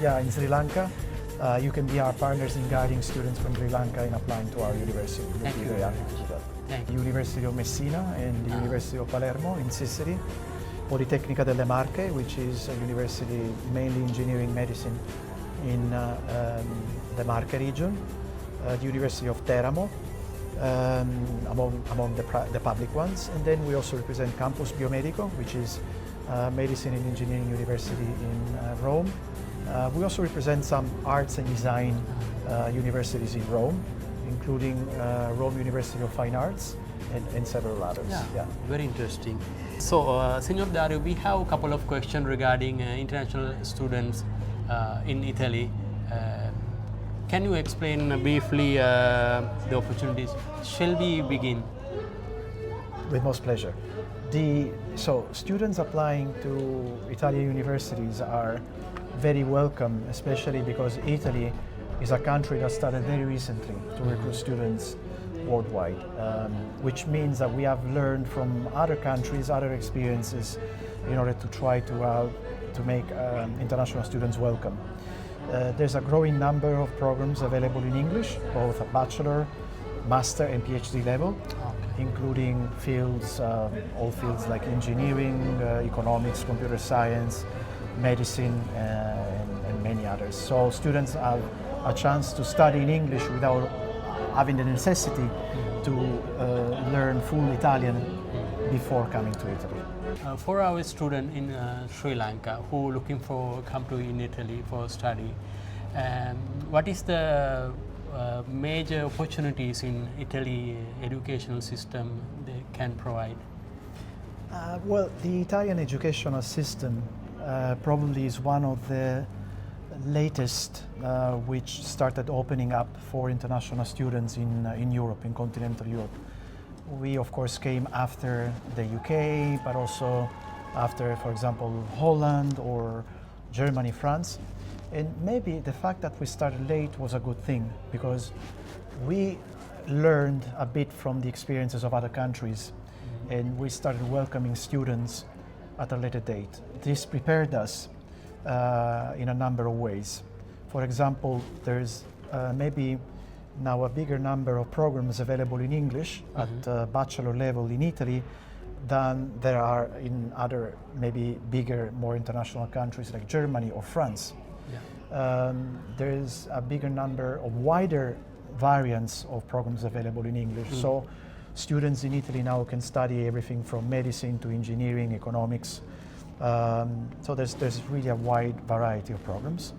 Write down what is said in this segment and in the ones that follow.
Yeah, in Sri Lanka, you can be our partners in guiding students from Sri Lanka in applying to our university. We'll Thank be you very very happy much. to do that. Thank The you. University of Messina and the University of Palermo in Sicily, Politecnica delle Marche, which is a university mainly engineering medicine in the Marche region, the University of Teramo, among the public ones, and then we also represent Campus Biomedico, which is medicine and engineering university in Rome. We also represent some arts and design universities in Rome, including Rome University of Fine Arts and several others. Yeah, very interesting. So, Signor Dario, we have a couple of questions regarding international students in Italy. Can you explain briefly the opportunities? Shall we begin? With most pleasure. So students applying to Italian universities are very welcome, especially because Italy is a country that started very recently to recruit students worldwide, which means that we have learned from other countries, other experiences, in order to try to make international students welcome. There's a growing number of programs available in English, both at bachelor, master and PhD level, including fields, all fields like engineering, economics, computer science, medicine, and many others. So students have a chance to study in English without having the necessity to learn full Italian before coming to Italy. For our student in Sri Lanka who looking for come to in Italy for study, what is the major opportunities in Italy educational system they can provide? Well, the Italian educational system probably is one of the latest which started opening up for international students in Europe, in continental Europe. We, of course, came after the UK, but also after, for example, Holland or Germany, France. And maybe the fact that we started late was a good thing because we learned a bit from the experiences of other countries and we started welcoming students at a later date. This prepared us in a number of ways. For example, there's maybe now a bigger number of programs available in English at bachelor level in Italy than there are in other maybe bigger, more international countries like Germany or France. There is a bigger number of wider variants of programs available in English. So students in Italy now can study everything from medicine to engineering, economics. So there's really a wide variety of programs.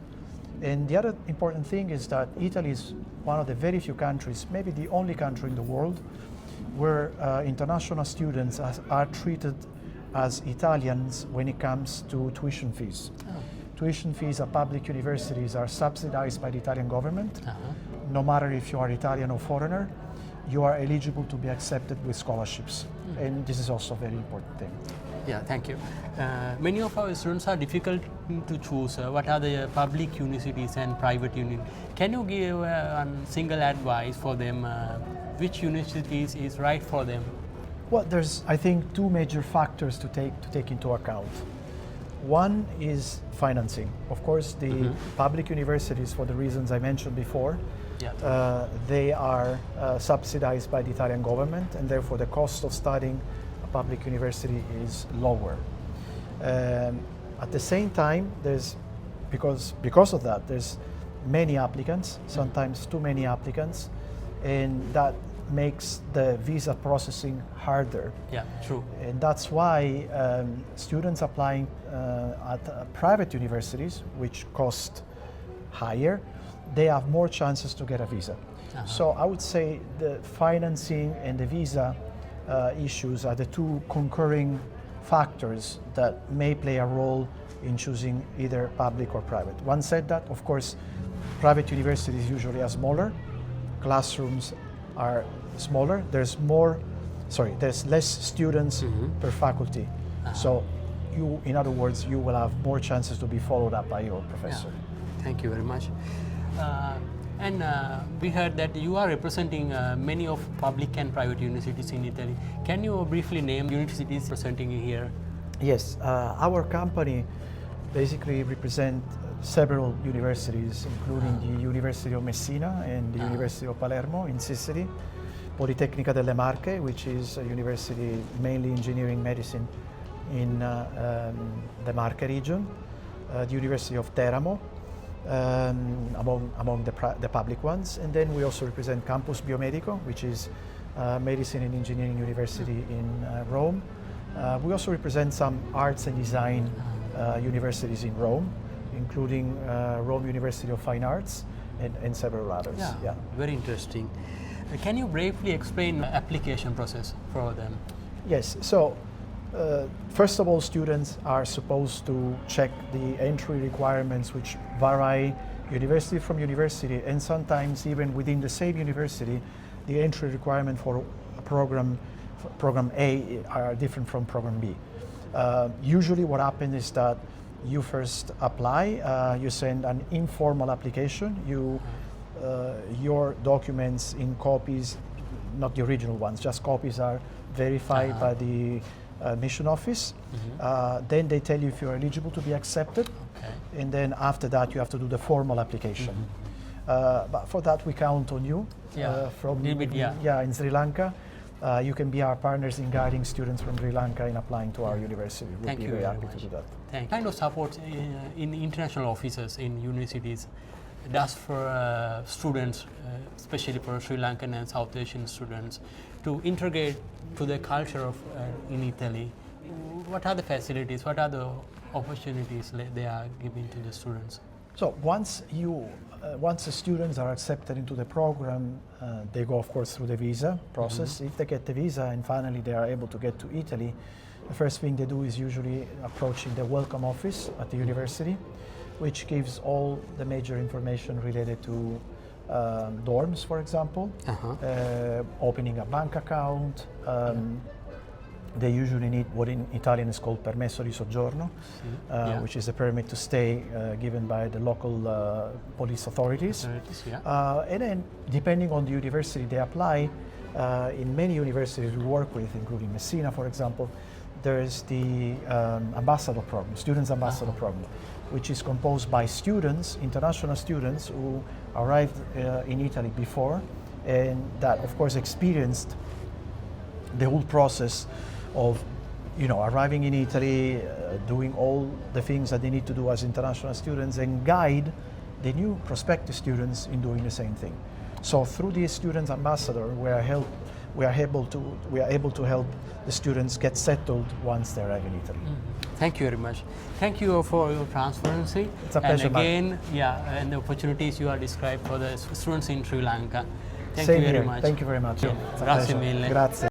And the other important thing is that Italy is one of the very few countries, maybe the only country in the world, where international students are treated as Italians when it comes to tuition fees. Tuition fees at public universities are subsidized by the Italian government. No matter if you are Italian or foreigner, you are eligible to be accepted with scholarships. And this is also a very important thing. Yeah, thank you. Many of our students are difficult to choose. What are the public universities and private universities? Can you give a single advice for them? Which universities is right for them? Well, there's, I think, two major factors to take into account. One is financing. Of course, the public universities, for the reasons I mentioned before, they are subsidized by the Italian government, and therefore the cost of studying a public university is lower. At the same time, because of that, there's many applicants, sometimes too many applicants, and that makes the visa processing harder. Yeah, true. And that's why students applying at private universities, which cost higher, they have more chances to get a visa. So I would say the financing and the visa issues are the two concurring factors that may play a role in choosing either public or private. One said that, of course, private universities usually are smaller, classrooms are smaller, there's less students per faculty. So in other words, you will have more chances to be followed up by your professor. Yeah. Thank you very much. And we heard that you are representing many of public and private universities in Italy. Can you briefly name universities representing here? Yes, our company basically represent several universities, including the University of Messina and the University of Palermo in Sicily, Politecnica delle Marche, which is a university mainly engineering medicine in the Marche region, the University of Teramo, among the public ones. And then we also represent Campus Biomedico, which is medicine and engineering university in Rome. We also represent some arts and design universities in Rome, including Rome University of Fine Arts and several others. Yeah, very interesting. Can you briefly explain the application process for them? Yes, so first of all, students are supposed to check the entry requirements, which vary university from university, and sometimes even within the same university, the entry requirement for a program A are different from program B. Usually what happens is that you first apply, you send an informal application, your documents in copies, not the original ones, just copies are verified by the mission office. Then they tell you if you're eligible to be accepted, and then after that you have to do the formal application. But for that we count on you from in Sri Lanka. You can be our partners in guiding students from Sri Lanka in applying to our university. We'll be very happy to do that. Thank you. Kind of support in international offices in universities does for students, especially for Sri Lankan and South Asian students, to integrate to the culture of in Italy. What are the facilities? What are the opportunities they are giving to the students? So once the students are accepted into the program, they go, of course, through the visa process. If they get the visa and finally they are able to get to Italy, the first thing they do is usually approaching the welcome office at the university, which gives all the major information related to dorms, for example, opening a bank account. They usually need what in Italian is called permesso di soggiorno, which is a permit to stay given by the local police authorities. And then, depending on the university they apply, in many universities we work with, including Messina, for example, there is the ambassador program, students ambassador program, which is composed by students, international students who arrived in Italy before, and that, of course, experienced the whole process of arriving in Italy, doing all the things that they need to do as international students, and guide the new prospective students in doing the same thing. So through the students ambassador, we are able to help the students get settled once they arrive in Italy. Thank you very much. Thank you for your transparency. It's a pleasure. And again, and the opportunities you are described for the students in Sri Lanka. Thank Same you very here. much. Thank you very much. Grazie mille. Grazie.